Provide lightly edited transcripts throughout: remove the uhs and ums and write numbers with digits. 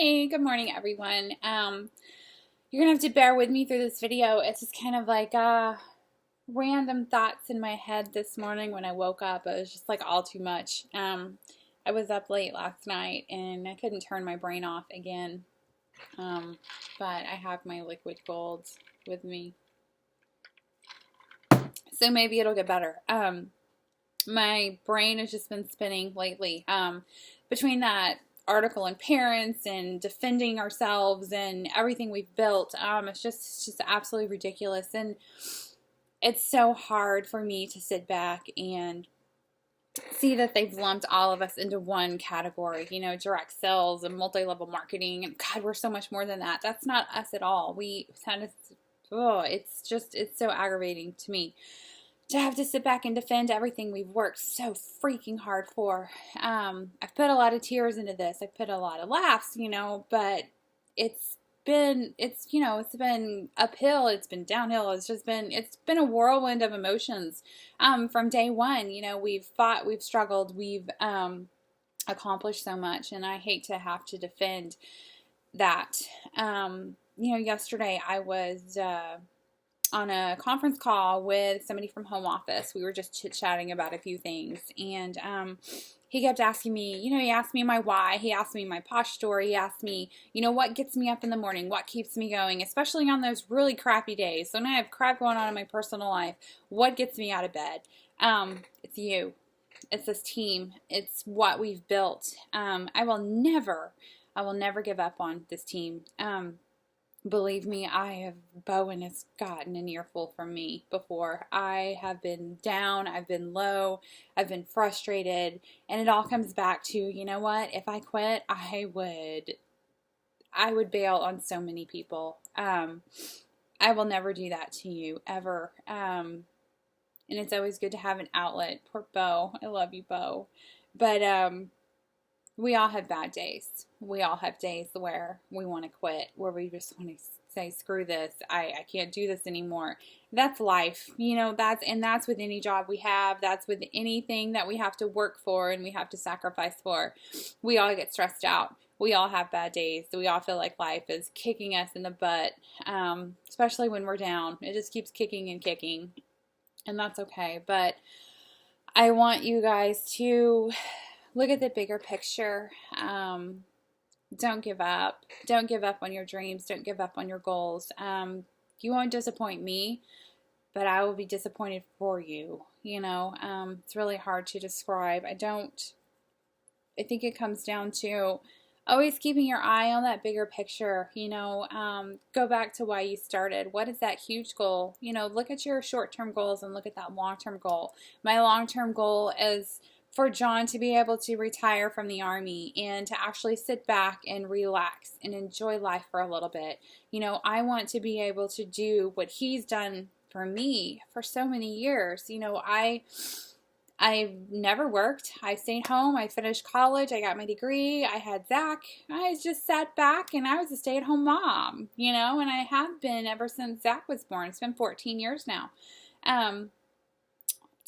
Hey, good morning, everyone. You're gonna have to bear with me through this video. It's just kind of like random thoughts in my head this morning when I woke up. It was just like all too much. I was up late last night and I couldn't turn my brain off again. But I have my liquid gold with me, so maybe it'll get better. My brain has just been spinning lately. Between that article in Parents and defending ourselves and everything we've built, it's just absolutely ridiculous. And it's so hard for me to sit back and see that they've lumped all of us into one category, direct sales and multi-level marketing. And God, we're so much more than that. That's not us at all. It's so aggravating to me to have to sit back and defend everything we've worked so freaking hard for. I've put a lot of tears into this. I've put a lot of laughs, but it's been uphill. It's been downhill. It's been a whirlwind of emotions. From day one, we've fought, we've struggled, we've accomplished so much, and I hate to have to defend that. Yesterday I was on a conference call with somebody from home office. We were just chit-chatting about a few things, and he kept asking me, he asked me my why, he asked me my posh story, he asked me, what gets me up in the morning, what keeps me going, especially on those really crappy days. So now I have crap going on in my personal life. What gets me out of bed? It's you. It's this team. It's what we've built. I will never give up on this team. Believe me, Bowen has gotten an earful from me before. I have been down, I've been low, I've been frustrated, and it all comes back to, if I quit, I would bail on so many people. I will never do that to you, ever. And it's always good to have an outlet. Poor Bo. I love you, Bo. But, we all have bad days. We all have days where we want to quit, where we just want to say, screw this. I can't do this anymore. That's life. That's with any job we have. That's with anything that we have to work for and we have to sacrifice for. We all get stressed out. We all have bad days. We all feel like life is kicking us in the butt, especially when we're down. It just keeps kicking and kicking, and that's okay. But I want you guys to look at the bigger picture. Don't give up. Don't give up on your dreams. Don't give up on your goals. You won't disappoint me, but I will be disappointed for you. It's really hard to describe. I think it comes down to always keeping your eye on that bigger picture. Go back to why you started. What is that huge goal? Look at your short-term goals and look at that long-term goal. My long-term goal is for John to be able to retire from the Army and to actually sit back and relax and enjoy life for a little bit. I want to be able to do what he's done for me for so many years. I've never worked. I stayed home. I finished college. I got my degree. I had Zach. I just sat back and I was a stay-at-home mom, and I have been ever since Zach was born. It's been 14 years now.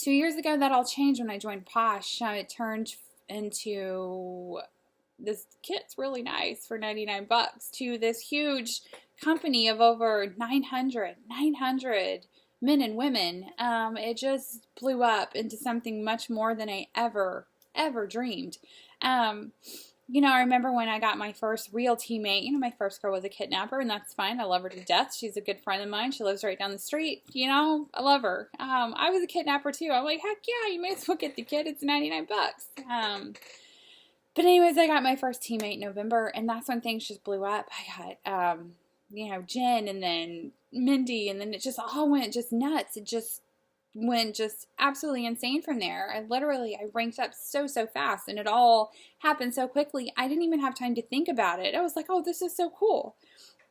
2 years ago, that all changed when I joined Posh. It turned into this kit's really nice for 99 bucks to this huge company of over 900 men and women. It just blew up into something much more than I ever dreamed. I remember when I got my first real teammate. My first girl was a kidnapper, and that's fine. I love her to death. She's a good friend of mine. She lives right down the street. I love her. I was a kidnapper too. I'm like, heck yeah, you may as well get the kid. It's 99 bucks. But anyways, I got my first teammate in November, and that's when things just blew up. I got, Jen, and then Mindy, and then it just all went just nuts. It just went just absolutely insane from there. I ranked up so fast, and it all happened so quickly. I didn't even have time to think about it. I was like, oh, this is so cool.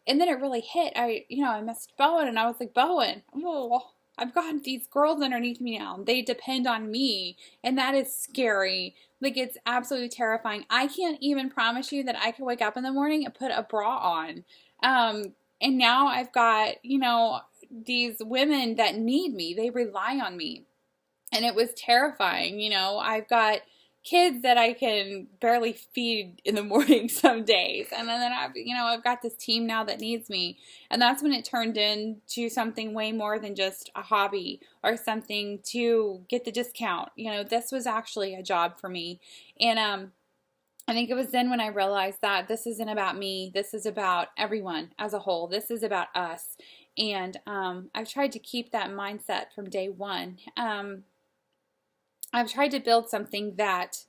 And then it really hit. I missed Bowen, and I was like, Bowen, oh, I've got these girls underneath me now. They depend on me, and that is scary. Like, it's absolutely terrifying. I can't even promise you that I could wake up in the morning and put a bra on. And now I've got, these women that need me. They rely on me. And it was terrifying. I've got kids that I can barely feed in the morning some days. And then I've got this team now that needs me. And that's when it turned into something way more than just a hobby or something to get the discount. This was actually a job for me. And I think it was then when I realized that this isn't about me. This is about everyone as a whole. This is about us. And I've tried to keep that mindset from day one. I've tried to build something that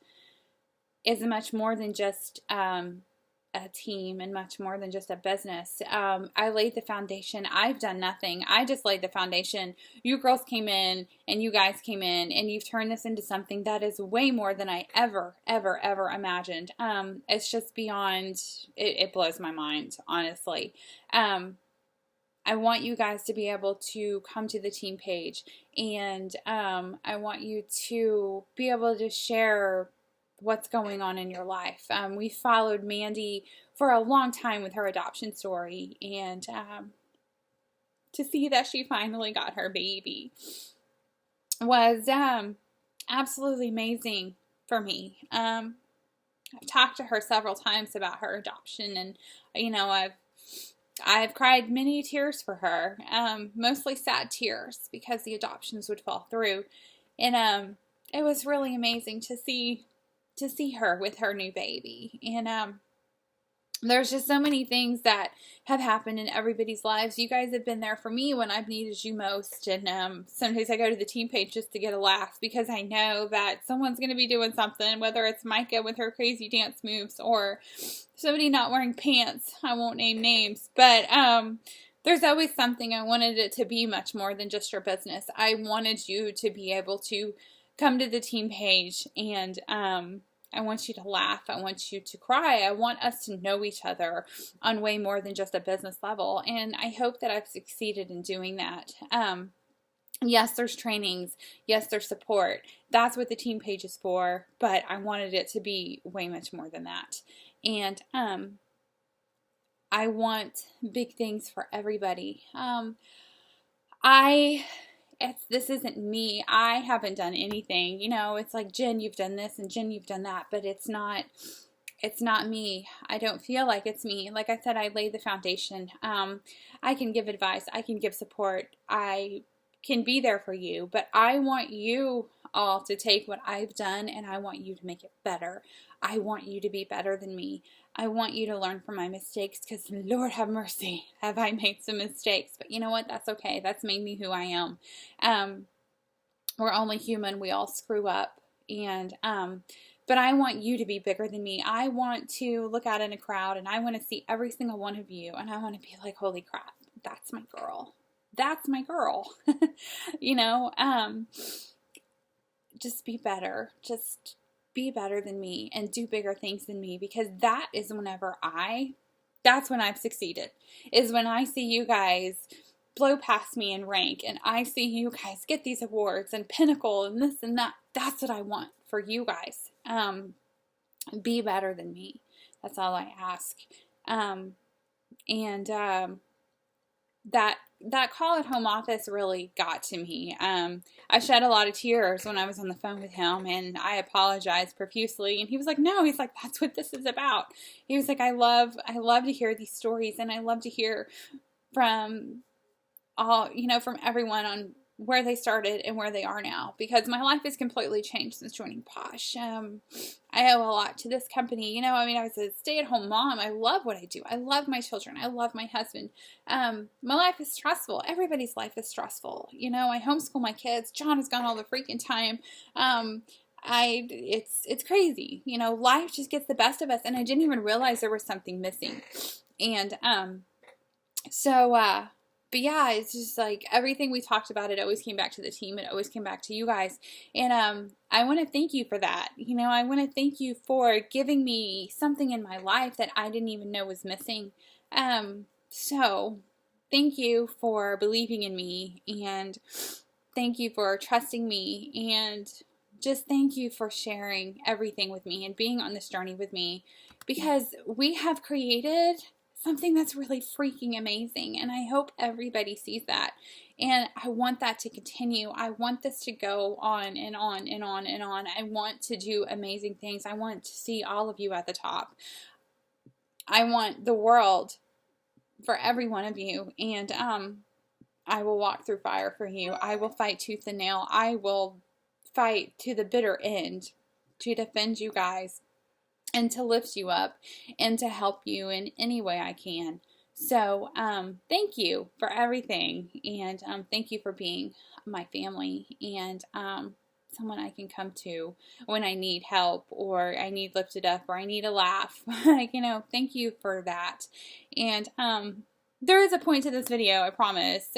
is much more than just a team and much more than just a business. I laid the foundation. I've done nothing. I just laid the foundation. You girls came in and you guys came in and you've turned this into something that is way more than I ever imagined. It's just beyond, it blows my mind, honestly. I want you guys to be able to come to the team page, and I want you to be able to share what's going on in your life. We followed Mandy for a long time with her adoption story, and to see that she finally got her baby was absolutely amazing for me. I've talked to her several times about her adoption, and I've cried many tears for her, mostly sad tears because the adoptions would fall through. And it was really amazing to see her with her new baby. And there's just so many things that have happened in everybody's lives. You guys have been there for me when I've needed you most. And sometimes I go to the team page just to get a laugh because I know that someone's going to be doing something, whether it's Micah with her crazy dance moves or somebody not wearing pants. I won't name names, but there's always something. I wanted it to be much more than just your business. I wanted you to be able to come to the team page, and I want you to laugh. I want you to cry. I want us to know each other on way more than just a business level. And I hope that I've succeeded in doing that. Yes, there's trainings. Yes, there's support. That's what the team page is for. But I wanted it to be way much more than that. And I want big things for everybody. This isn't me. I haven't done anything. It's like, Jen, you've done this, and Jen, you've done that, but it's not me. I don't feel like it's me. Like I said, I laid the foundation. I can give advice. I can give support. I can be there for you, but I want you all to take what I've done, and I want you to make it better. I want you to be better than me. I want you to learn from my mistakes, because Lord have mercy, have I made some mistakes. But you know what? That's okay. That's made me who I am. We're only human. We all screw up. And but I want you to be bigger than me. I want to look out in a crowd, and I want to see every single one of you, and I want to be like, holy crap, that's my girl. That's my girl. Just be better. Just be better than me and do bigger things than me, because that's when I've succeeded, is when I see you guys blow past me in rank, and I see you guys get these awards and pinnacle and this and that. That's what I want for you guys. Be better than me. That's all I ask. That call at home office really got to me. I shed a lot of tears when I was on the phone with him, and I apologized profusely. And he was like, no, he's like, that's what this is about. He was like, I love to hear these stories, and I love to hear from from everyone on where they started and where they are now, because my life has completely changed since joining Posh. I owe a lot to this company. I was a stay-at-home mom. I love what I do. I love my children. I love my husband. My life is stressful. Everybody's life is stressful. I homeschool my kids. John is gone all the freaking time. It's crazy. Life just gets the best of us, and I didn't even realize there was something missing. And but yeah, it's just like everything we talked about, it always came back to the team. It always came back to you guys. And I want to thank you for that. I want to thank you for giving me something in my life that I didn't even know was missing. So thank you for believing in me, and thank you for trusting me, and just thank you for sharing everything with me and being on this journey with me, because we have created something that's really freaking amazing. And I hope everybody sees that. And I want that to continue. I want this to go on and on and on and on. I want to do amazing things. I want to see all of you at the top. I want the world for every one of you. And I will walk through fire for you. I will fight tooth and nail. I will fight to the bitter end to defend you guys and to lift you up and to help you in any way I can. So thank you for everything, and thank you for being my family and someone I can come to when I need help or I need lifted up or I need a laugh. Like, you know, thank you for that. And there is a point to this video, I promise.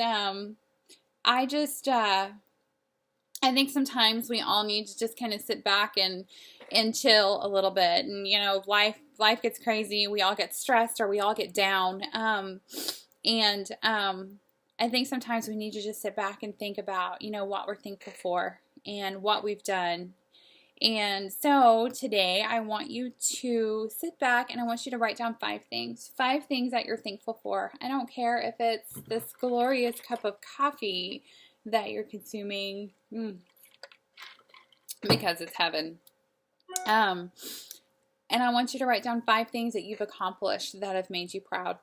I think sometimes we all need to just kind of sit back and chill a little bit. And, you know, life gets crazy. We all get stressed or we all get down. I think sometimes we need to just sit back and think about, you know, what we're thankful for and what we've done. And so today I want you to sit back and I want you to write down 5 things. 5 things that you're thankful for. I don't care if it's this glorious cup of coffee that you're consuming because it's heaven. And I want you to write down 5 things that you've accomplished that have made you proud.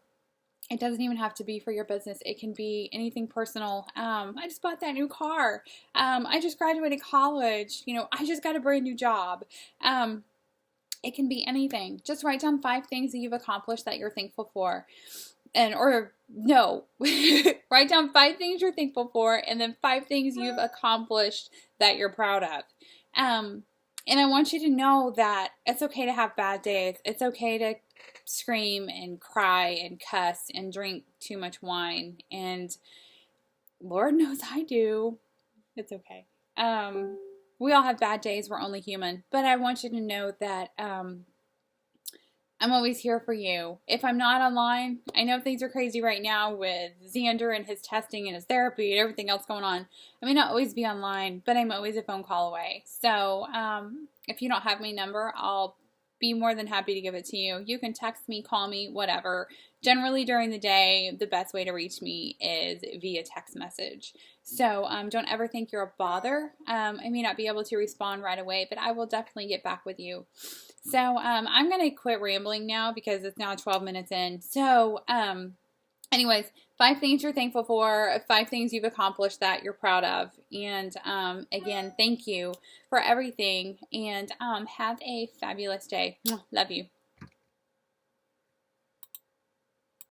It doesn't even have to be for your business. It can be anything personal. I just bought that new car. I just graduated college. You know, I just got a brand new job. It can be anything. Just write down 5 things that you've accomplished that you're thankful for. Write down 5 things you're thankful for and then 5 things you've accomplished that you're proud of. And I want you to know that it's okay to have bad days. It's okay to scream and cry and cuss and drink too much wine. And Lord knows I do. It's okay. We all have bad days. We're only human. But I want you to know that I'm always here for you. If I'm not online, I know things are crazy right now with Xander and his testing and his therapy and everything else going on. I may not always be online, but I'm always a phone call away. So if you don't have my number, I'll be more than happy to give it to you. You can text me, call me, whatever. Generally during the day, the best way to reach me is via text message. So don't ever think you're a bother. I may not be able to respond right away, but I will definitely get back with you. So I'm going to quit rambling now because it's now 12 minutes in. So anyways, 5 things you're thankful for, 5 things you've accomplished that you're proud of. And again, thank you for everything. And have a fabulous day. Love you.